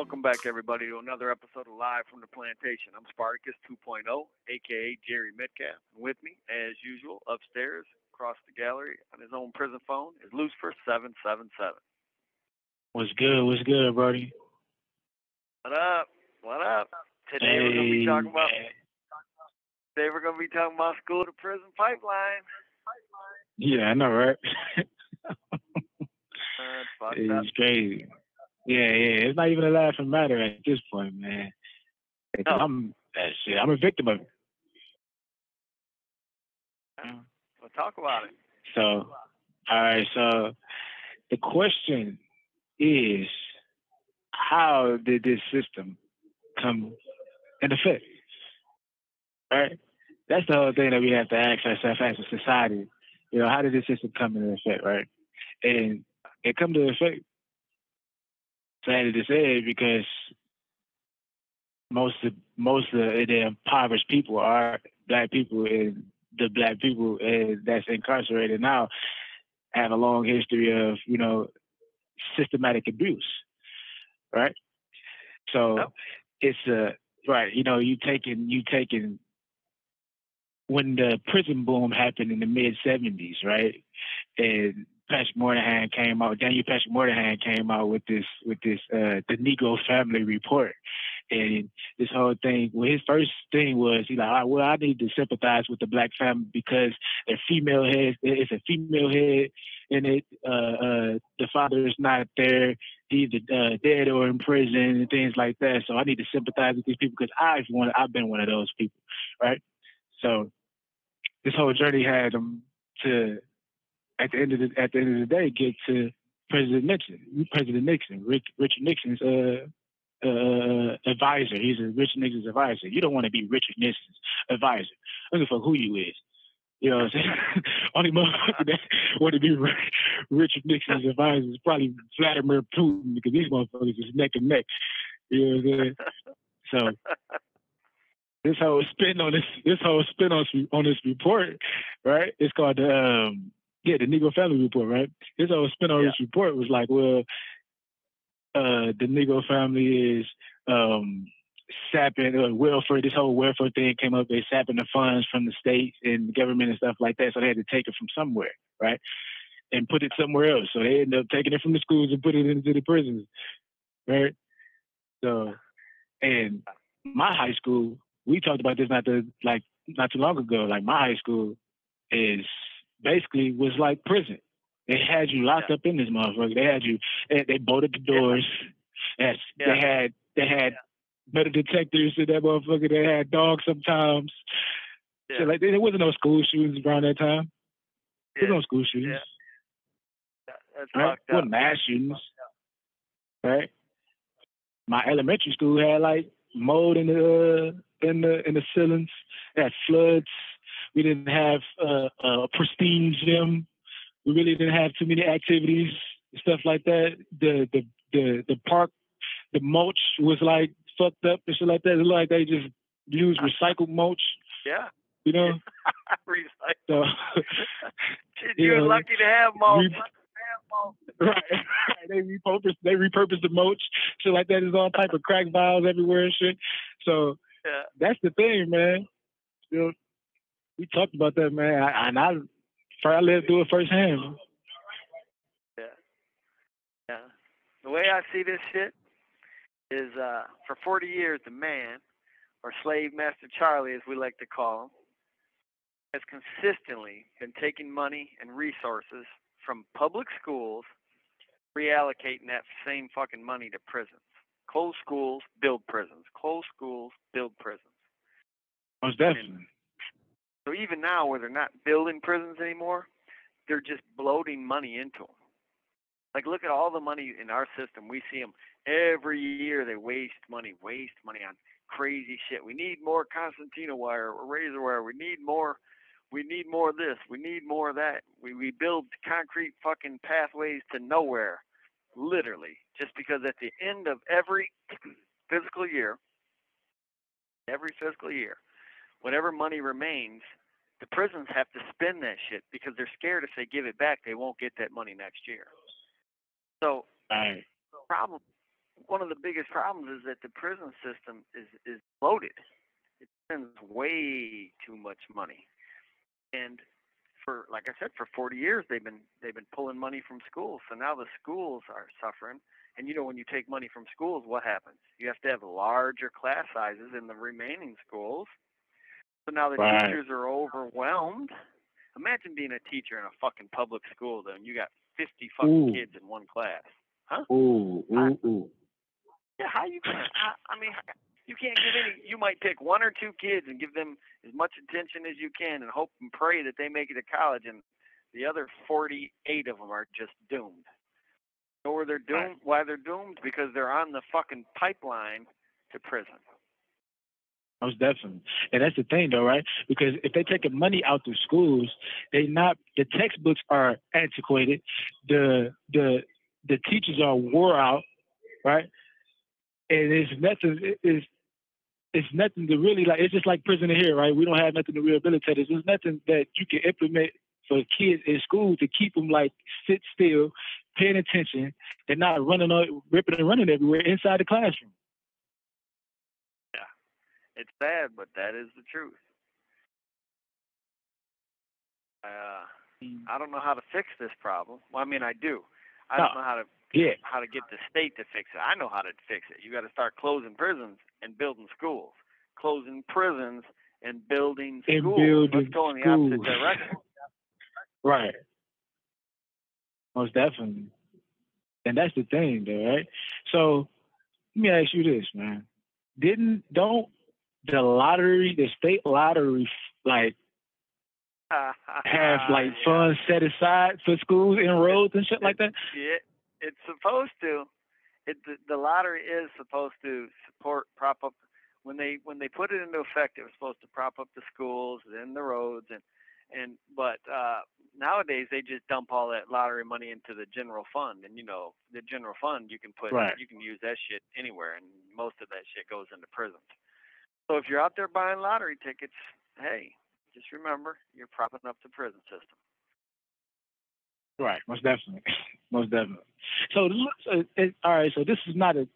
Welcome back, everybody, to another episode of Live from the Plantation. I'm Spartacus 2.0, a.k.a. Jerry Metcalf. And with me, as usual, upstairs, across the gallery, on his own prison phone, is Lucifer 777. What's good? What's good, buddy? What up? What up? Today we're gonna be talking about school to prison pipeline. Yeah, I know, right? It's crazy. Yeah. It's not even a laughing matter at this point, man. No. I'm a victim of it. Well, talk about it. So, all right. So, the question is, how did this system come into effect? Right? That's the whole thing that we have to ask ourselves as a society. You know, how did this system come into effect, right? And it come to effect, sadly to say, because most of the impoverished people are black people, and the black people that's incarcerated now have a long history of, you know, systematic abuse, right? So it's right, you know, you taking when the prison boom happened in the mid '70s, right? And Daniel Patrick Moynihan came out with this the Negro Family Report. And this whole thing, well, his first thing was, he's like, all right, well, I need to sympathize with the black family because their female head, it's a female head in it. The father is not there. He's dead or in prison and things like that. So I need to sympathize with these people because I've been one of those people, right? So this whole journey had them to, at the end of the day, get to President Nixon, Richard Nixon's advisor. He's a Richard Nixon's advisor. You don't want to be Richard Nixon's advisor. I don't give a fuck who you is. You know what I'm saying? Only motherfucker that want to be Richard Nixon's advisor is probably Vladimir Putin, because these motherfuckers is neck and neck. You know what I'm saying? So this whole spin on this report, right? It's called the Negro Family Report, right? This whole spin on this report was like, well, the Negro family is sapping welfare. This whole welfare thing came up. They sapping the funds from the states and the government and stuff like that. So they had to take it from somewhere, right? And put it somewhere else. So they ended up taking it from the schools and put it into the prisons, right? So, and my high school, we talked about this not too long ago. Like, my high school was like prison. They had you locked up in this motherfucker. They had you. They bolted the doors. Yes. They had metal detectors in that motherfucker. They had dogs sometimes. Yeah. So, like, there wasn't no school shootings around that time. There was no school shootings. Yeah. That's right? fucked up. Mass shootings. Right. My elementary school had like mold in the ceilings. It had floods. We didn't have a pristine gym. We really didn't have too many activities, stuff like that. The park, the mulch was like fucked up and shit like that. It looked like they just used recycled mulch. Yeah. You know? Recycled. So, you were lucky to have mulch. Right. They repurposed the mulch. Shit like that. There's all type of crack vials everywhere and shit. So that's the thing, man. You know, we talked about that, man. I lived through it firsthand. Yeah. The way I see this shit is, for 40 years, the man, or Slave Master Charlie, as we like to call him, has consistently been taking money and resources from public schools, reallocating that same fucking money to prisons. Close schools, build prisons. Close schools, build prisons. Most definitely. So even now, where they're not building prisons anymore, they're just bloating money into them. Like, look at all the money in our system. We see them every year. They waste money on crazy shit. We need more concertina wire or razor wire. We need more of this. We need more of that. We build concrete fucking pathways to nowhere, literally, just because at the end of every fiscal year, whatever money remains, the prisons have to spend that shit because they're scared if they give it back, they won't get that money next year. So, one of the biggest problems is that the prison system is bloated. It spends way too much money, and for like I said, for 40 years they've been pulling money from schools. So now the schools are suffering. And when you take money from schools, what happens? You have to have larger class sizes in the remaining schools. So now the Right. teachers are overwhelmed. Imagine being a teacher in a fucking public school, though, and you got 50 fucking Ooh. kids in one class. Huh? Ooh. How, Ooh. Ooh. yeah, how you gonna? I mean, you can't give any. You might pick one or two kids and give them as much attention as you can, and hope and pray that they make it to college, and the other 48 of them are just doomed. Or they're Right. doomed. Why they're doomed? Because they're on the fucking pipeline to prison. Most definitely. And that's the thing though, right? Because if they taking money out the schools, the textbooks are antiquated, the teachers are wore out, right? And it's nothing to really like. It's just like prison here, right? We don't have nothing to rehabilitate us. There's nothing that you can implement for kids in school to keep them like sit still, paying attention, and not ripping and running everywhere inside the classroom. Yeah, it's sad, but that is the truth. Uh, I don't know how to fix this problem. Well, I mean, I do. I No, don't know yeah, how to get the state to fix it. I know how to fix it. You got to start closing prisons and building schools. Closing prisons and building in schools. Let's building go in the schools, opposite direction. right? Most definitely. And that's the thing, though, right? So let me ask you this, man. Don't the state lottery, like have like Yeah. funds set aside for schools and roads and shit It, like that? it's supposed to. The lottery is supposed to prop up when they put it into effect. It was supposed to prop up the schools and the roads but nowadays they just dump all that lottery money into the general fund, and the general fund Right. you can use that shit anywhere, and most of that shit goes into prisons. So if you're out there buying lottery tickets, hey, just remember you're propping up the prison system. Right. Most definitely. Most definitely. All right. So this is not an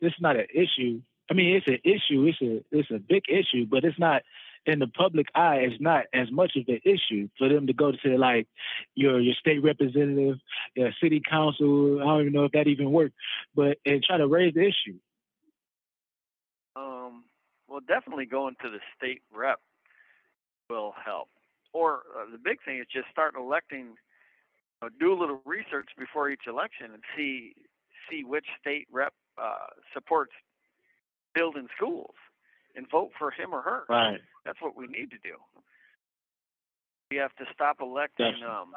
issue. I mean, it's an issue. It's a big issue, but it's not in the public eye. It's not as much of an issue for them to go to like your state representative, your city council. I don't even know if that even works, but and try to raise the issue. Well, definitely going to the state rep will help. Or the big thing is just start electing. Do a little research before each election and see which state rep supports building schools, and vote for him or her. Right. That's what we need to do. We have to stop electing Definitely.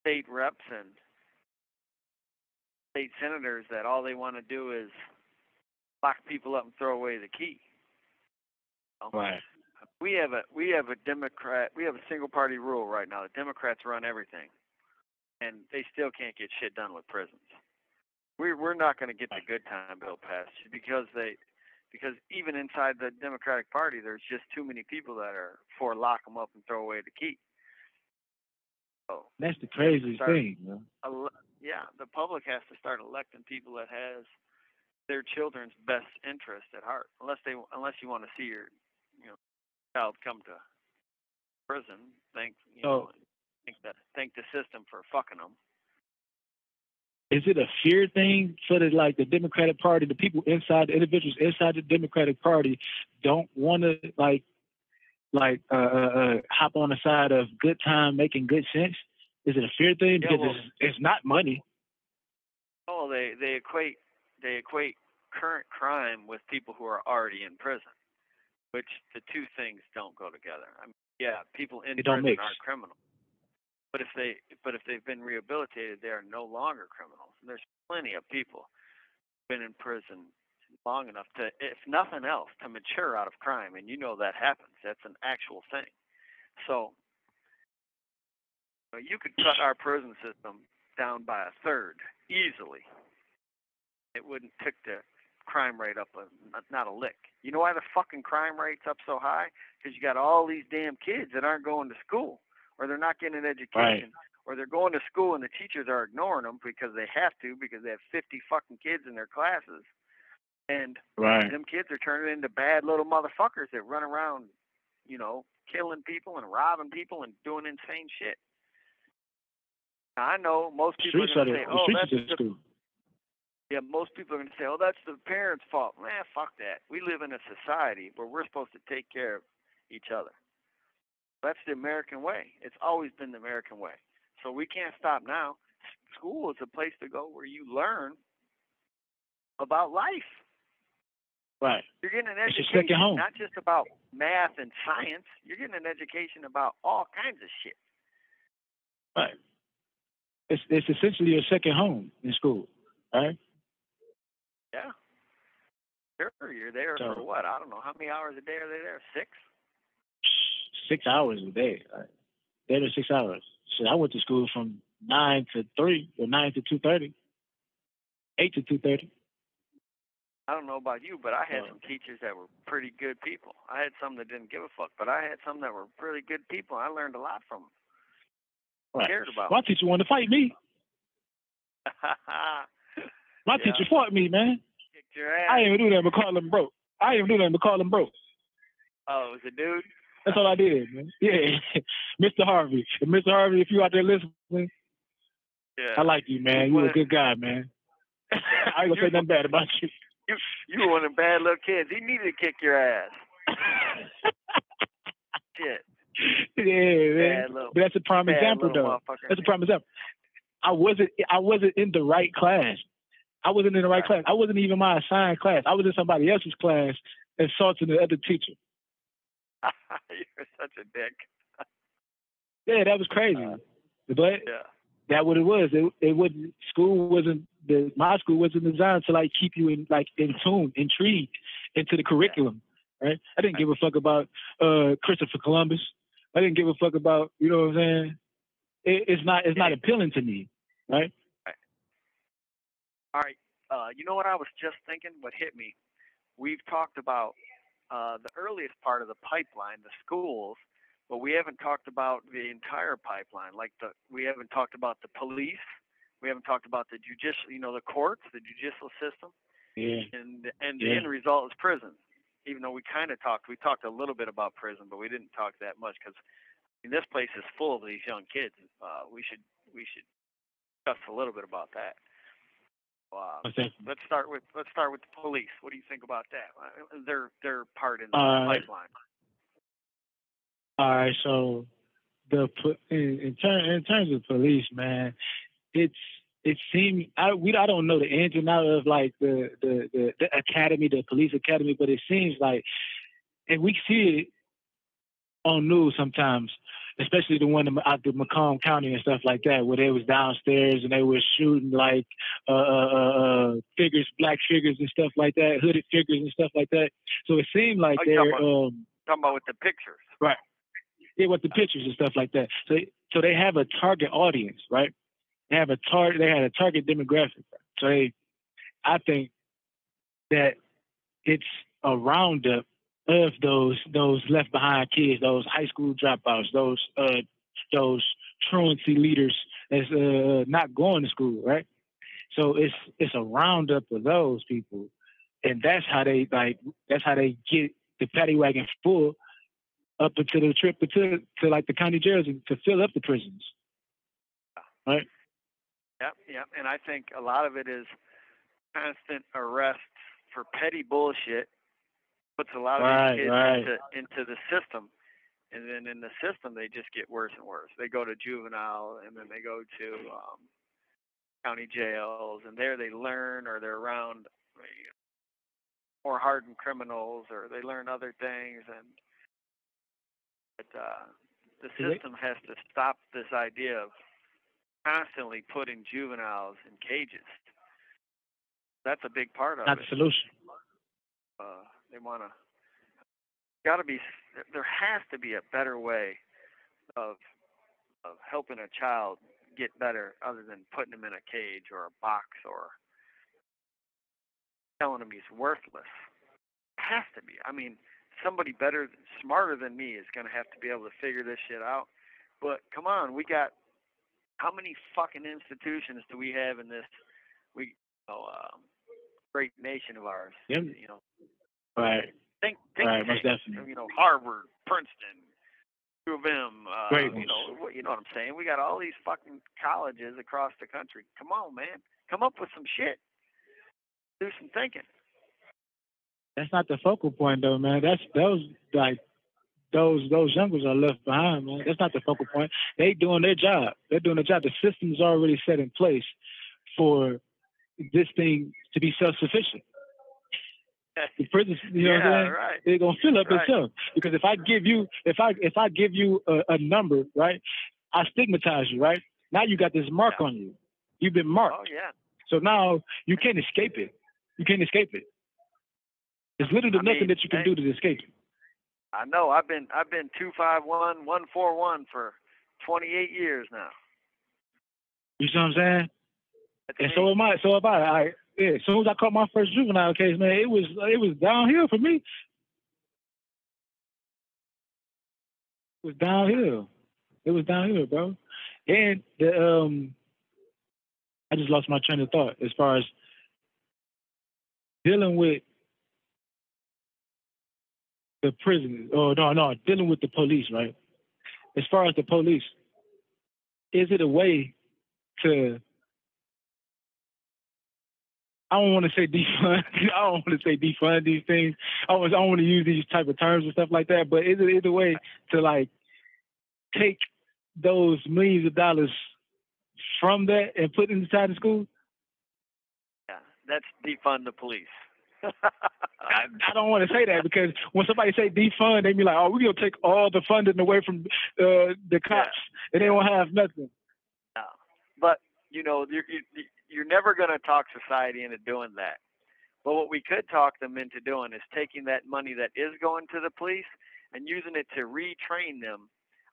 state reps and state senators that all they want to do is lock people up and throw away the key. You know? Right. We have a single party rule right now. The Democrats run everything, and they still can't get shit done with prisons. We're not going to get the good time bill passed because even inside the Democratic Party, there's just too many people that are for lock them up and throw away the key. So That's the we have to craziest start. thing. Man. Yeah, the public has to start electing people that has their children's best interest at heart. Unless you want to see your child come to prison, So thank the system for fucking them. is it a fear thing for the Democratic Party? The people inside, the individuals inside the Democratic Party, don't want to hop on the side of good time, making good sense. Is it a fear thing Yeah, because well, it's not money? they equate current crime with people who are already in prison, which the two things don't go together. I mean, yeah, people in It don't prison mix. aren't criminals, but if they've been rehabilitated, they are no longer criminals. And there's plenty of people who've been in prison long enough to, if nothing else, to mature out of crime, and that happens. That's an actual thing. So you could cut our prison system down by a third easily. It wouldn't tick the crime rate up not a lick. You know why the fucking crime rate's up so high? Because you got all these damn kids that aren't going to school, or they're not getting an education, Right. or they're going to school and the teachers are ignoring them because they have to, because they have 50 fucking kids in their classes. And Right. them kids are turning into bad little motherfuckers that run around, killing people and robbing people and doing insane shit. Now, I know most people are going to say, "Oh, that's the school." Yeah, most people are going to say, "Oh, that's the parents' fault." Man, fuck that. We live in a society where we're supposed to take care of each other. That's the American way. It's always been the American way. So we can't stop now. School is a place to go where you learn about life. Right. You're getting an It's your education, second home. not just about math and science. You're getting an education about all kinds of shit. Right. It's essentially your second home in school, right? Yeah. Sure, you're there for what? I don't know. How many hours a day are they there? 6? 6 hours a day. Right? There to 6 hours. So I went to school from 9 to 3 or 9 to 2:30, 8 to 2:30. I don't know about you, but I had some teachers that were pretty good people. I had some that didn't give a fuck, but I had some that were really good people. I learned a lot from them. Right. Cared about. My teacher wanted to fight me. My teacher fought me, man. Kicked your ass. I didn't even do that but call him broke. Oh, it was a dude? That's all I did, man. Yeah. Mr. Harvey. And Mr. Harvey, if you out there listening, yeah. I like you, man. You a good guy, man. I ain't gonna say nothing bad about you. You were one of them bad little kids. He needed to kick your ass. Shit. Yeah, man. But that's a prime example, though. That's a prime example. I wasn't in the right class. I wasn't in the right class. I wasn't even my assigned class. I was in somebody else's class insulting the other teacher. You're such a dick. Yeah, that was crazy. But that's what it was. It wasn't. My school wasn't designed to keep you in tune, intrigued into the curriculum. Right? I didn't give a fuck about Christopher Columbus. I didn't give a fuck about, you know what I'm saying? It's not appealing to me, right? All right. You know what I was just thinking? What hit me? We've talked about the earliest part of the pipeline, the schools, but we haven't talked about the entire pipeline. We haven't talked about the police. We haven't talked about the judicial, the courts, the judicial system. Yeah. And the end result is prison. Even though we talked a little bit about prison, but we didn't talk that much because this place is full of these young kids. We should discuss a little bit about that. Let's start with the police. What do you think about that? Their part in the pipeline. All right, so in terms of police, man, it seems I don't know the ins and outs of the academy, the police academy, but it seems like, and we see it on news sometimes, especially the one out the Macomb County and stuff like that, where they was downstairs and they were shooting figures, black figures and stuff like that, hooded figures and stuff like that. So it seemed like they're talking about with the pictures, right? Yeah, with the pictures and stuff like that. So they have a target audience, right? They had a target demographic. So I think that it's a roundup of those left behind kids, those high school dropouts, those truancy leaders that's not going to school, right? So it's a roundup of those people, and that's how they get the paddy wagon full up into the trip to the county jails to fill up the prisons, right? Yep. And I think a lot of it is constant arrests for petty bullshit. Puts a lot of these kids into the system, and then in the system they just get worse and worse. They go to juvenile, and then they go to county jails, and there they learn, or they're around more hardened criminals, or they learn other things. And the system has to stop this idea of constantly putting juveniles in cages. That's a big part of it. Not the solution. They want to. There has to be a better way of helping a child get better, other than putting him in a cage or a box or telling him he's worthless. It has to be. I mean, somebody smarter than me is going to have to be able to figure this shit out. But come on, we got how many fucking institutions do we have in this? Great great nation of ours. Yep. You know, Right. think Right. Most definitely. you know, Harvard, Princeton, U of M. Great You ones. know, you know what I'm saying. We got all these fucking colleges across the country. Come on, man. Come up with some shit. Do some thinking. That's not the focal point, though, man. Those youngers are left behind, man. That's not the focal point. They doing their job. They're doing their job. The system is already set in place for this thing to be self-sufficient. The prisons, you know what I'm saying? Right. They're gonna fill up itself. Because if I give you a number, right, I stigmatize you, right? Now you got this mark on you. You've been marked. Oh yeah. So now you can't escape it. You can't escape it. There's literally nothing that you can do to escape it. I know. I've been 251 141 for 28 years now. You see what I'm saying? And so am I. So have I. As soon as I caught my first juvenile case, man, it was downhill for me. It was downhill. It was downhill, bro. And I just lost my train of thought as far as dealing with the prison. Oh no, dealing with the police, right? As far as the police, is it a way to? I don't want to say defund. I don't want to say defund these things. I don't want to use these type of terms and stuff like that. But is it a way to like take those millions of dollars from that and put it inside the school? Yeah, that's defund the police. I don't want to say that because when somebody say defund, they be like, "Oh, we're gonna take all the funding away from the cops, and they won't have nothing." No, but you know, you're never gonna talk society into doing that. But what we could talk them into doing is taking that money that is going to the police and using it to retrain them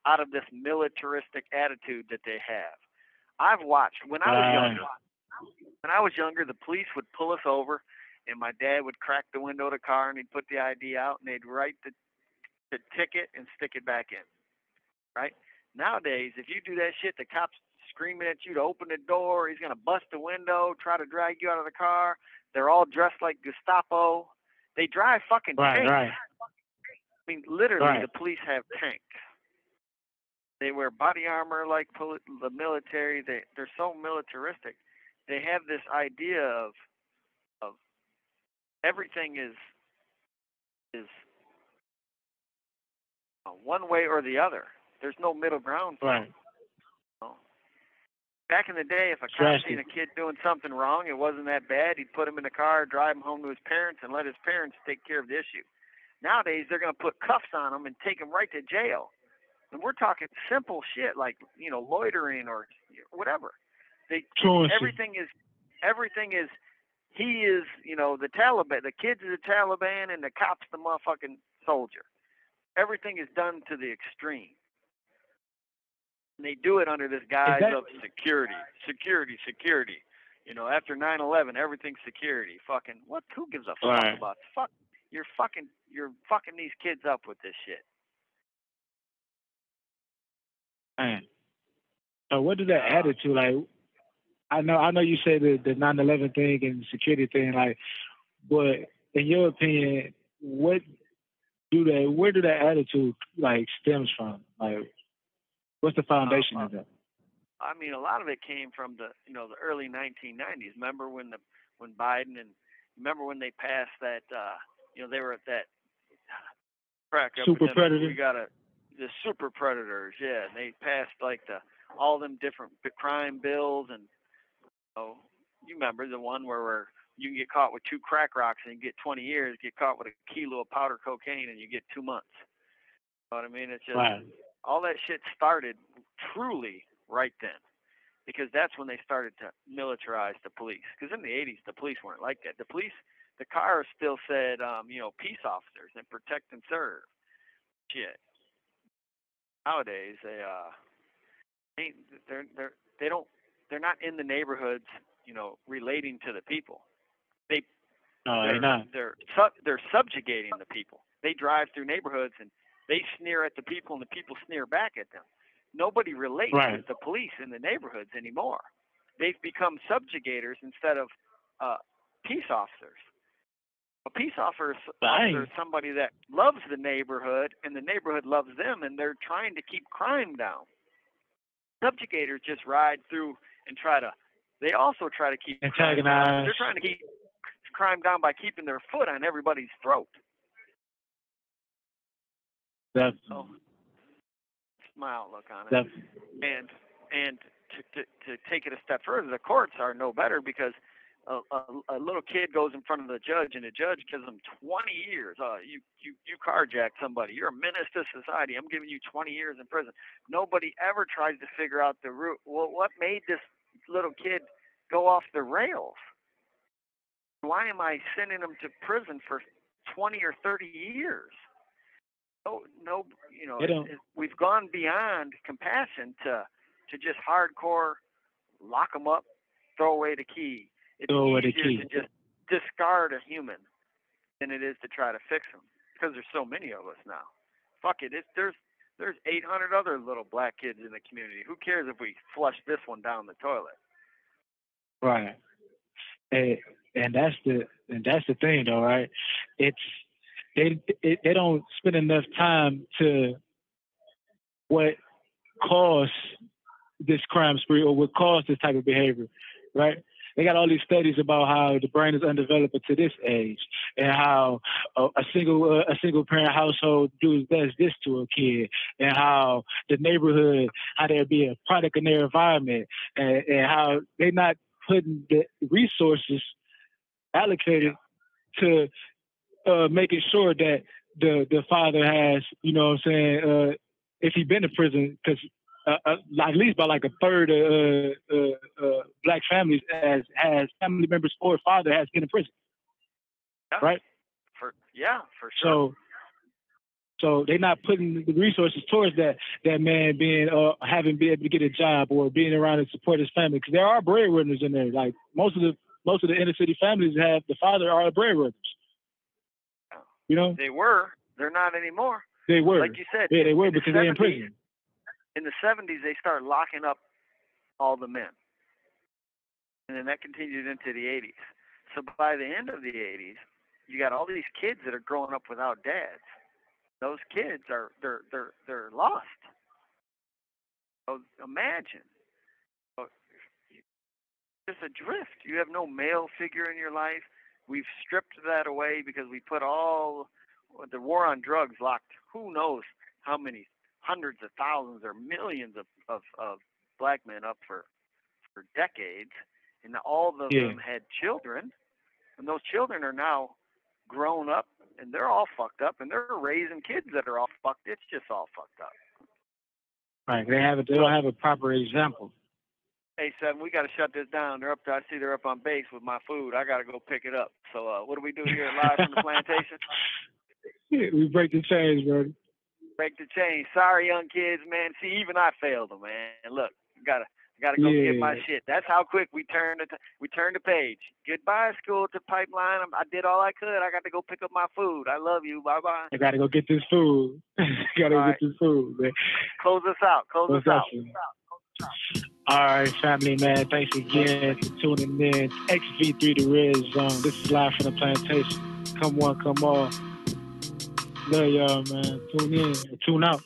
out of this militaristic attitude that they have. I've watched when I was younger. When I was younger, the police would pull us over, and my dad would crack the window of the car, and he'd put the ID out, and they'd write the ticket and stick it back in. Right? Nowadays, if you do that shit, the cops screaming at you to open the door. He's gonna bust the window, try to drag you out of the car. They're all dressed like Gestapo. They drive fucking tanks. Right. I mean, literally, the police have tanks. They wear body armor like the military. They're so militaristic. They have this idea of everything is one way or the other. There's no middle ground for them. Back in the day, if a cop seen a kid doing something wrong, it wasn't that bad. He'd put him in the car, drive him home to his parents, and let his parents take care of the issue. Nowadays, they're going to put cuffs on him and take him right to jail. And we're talking simple shit like, you know, loitering or whatever. Everything is, he is, you know, the Taliban. The kid's the Taliban and the cop's the motherfucking soldier. Everything is done to the extreme. And they do it under this guise of security. You know, after 9/11, everything's security. Fucking what? Who gives a fuck about? Fuck, you're fucking these kids up with this shit. Man. So what did that add it to? Like, I know you say the 9/11 thing and the security thing, like, but in your opinion, where do that attitude like stems from? Like, what's the foundation of that? I mean, a lot of it came from the early 1990s. Remember when Biden and remember when they passed that they were at that crack up super predator. We got the super predators, yeah. And they passed like all them different crime bills, and you remember the one where you can get caught with 2 crack rocks and you get 20 years, get caught with a kilo of powder cocaine and you get 2 months. You know what I mean? It's just all that shit started truly right then, because that's when they started to militarize the police. Because in the 80s, the police weren't like that. The cars still said, peace officers and protect and serve. Shit. Nowadays, they're not in the neighborhoods, relating to the people. They're not. They're subjugating the people. They drive through neighborhoods and they sneer at the people, and the people sneer back at them. Nobody relates with the police in the neighborhoods anymore. They've become subjugators instead of peace officers. A peace officer is somebody that loves the neighborhood, and the neighborhood loves them, and they're trying to keep crime down. Subjugators just ride through and they also try to keep crime down. They're trying to keep crime down by keeping their foot on everybody's throat. That's my outlook on it. And to take it a step further, the courts are no better because a little kid goes in front of the judge, and the judge gives them 20 years. You carjacked somebody. You're a menace to society. I'm giving you 20 years in prison. Nobody ever tries to figure out the root. Well, what made this little kid go off the rails? Why am I sending him to prison for 20 or 30 years? No, we've gone beyond compassion to just hardcore lock them up, throw away the key. It's easier to just discard a human than it is to try to fix them because there's so many of us now. Fuck it, there's 800 other little black kids in the community. Who cares if we flush this one down the toilet? Right. And that's the thing, though, right? They don't spend enough time to what caused this crime spree or what caused this type of behavior, right? They got all these studies about how the brain is undeveloped to this age, and how a single parent household does this to a kid, and how the neighborhood, how they'll be a product in their environment, and how they're not putting the resources allocated to making sure that the father has, you know what I'm saying, if he's been to prison, because at least by like a third of black families has family members or father has been in prison, right? For sure. So they're not putting the resources towards that man being having been able to get a job or being around and support his family, because there are breadwinners in there. Like most of the inner city families have the father are breadwinners. You know, they were. They're not anymore. They were, like you said. Yeah, they were because they're in prison. In the 70s, they started locking up all the men. And then that continued into the 80s. So by the end of the 80s, you got all these kids that are growing up without dads. Those kids they're lost. So imagine. Just adrift. You have no male figure in your life. We've stripped that away because we put all the war on drugs locked who knows how many hundreds of thousands or millions of black men up for decades, and all of them had children, and those children are now grown up, and they're all fucked up, and they're raising kids that are all fucked. It's just all fucked up. Right. They don't have a proper example. Hey, Seven, we got to shut this down. I see they're up on base with my food. I got to go pick it up. So what do we do here live from the plantation? We break the chains, bro. Break the chain. Sorry, young kids, man. See, even I failed them, man. Look, gotta go get my shit. That's how quick we turned the page. Goodbye, school to pipeline. I did all I could. I got to go pick up my food. I love you. Bye bye. I gotta go get this food. Get this food, man. Close us out. All right, family, man. Thanks again for tuning in. XV3 The Red Zone. This is live from the plantation. Come one, come all. Love y'all, man. Tune in, tune out.